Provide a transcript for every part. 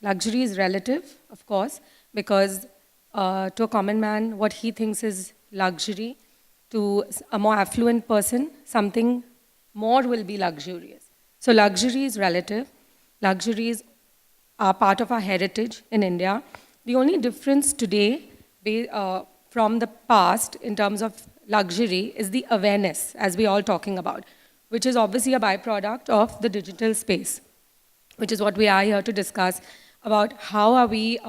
luxury is relative, of course, because to a common man, what he thinks is luxury, to a more affluent person, something more will be luxurious. So luxury is relative. Luxuries are part of our heritage in India. The only difference today from the past in terms of luxury is the awareness, as we all talking about, which is obviously a byproduct of the digital space, which is what we are here to discuss about how are we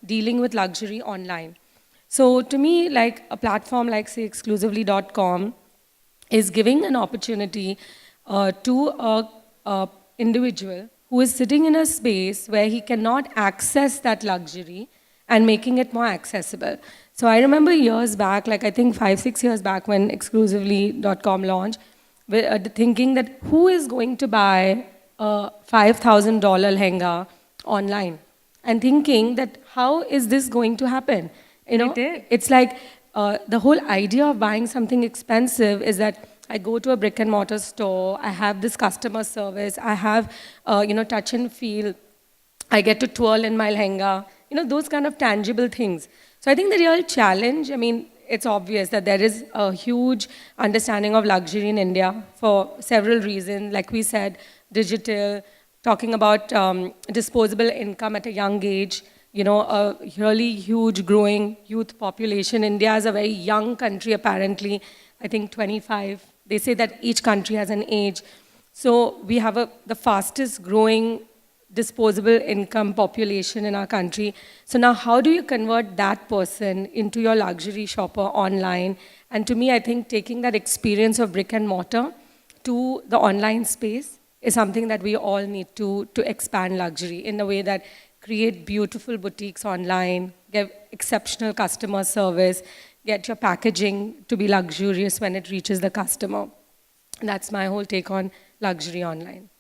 dealing with luxury online. So to me, like a platform like say exclusively.com is giving an opportunity to a individual who is sitting in a space where he cannot access that luxury and making it more accessible. So I remember years back, like I think 5, 6 years back when exclusively.com launched, thinking that who is going to buy a $5,000 lehenga online? And thinking that how is this going to happen? You know, it's like the whole idea of buying something expensive is that I go to a brick and mortar store, I have this customer service, I have, touch and feel, I get to twirl in my lehenga, those kind of tangible things. So I think the real challenge, I mean, it's obvious that there is a huge understanding of luxury in India for several reasons. Like we said, digital, talking about disposable income at a young age, a really huge growing youth population. India is a very young country, apparently. I think 25. They say that each country has an age. So we have the fastest growing disposable income population in our country. So now how do you convert that person into your luxury shopper online? And to me, I think taking that experience of brick and mortar to the online space is something that we all need to expand luxury in a way that create beautiful boutiques online, give exceptional customer service, get your packaging to be luxurious when it reaches the customer. And that's my whole take on luxury online.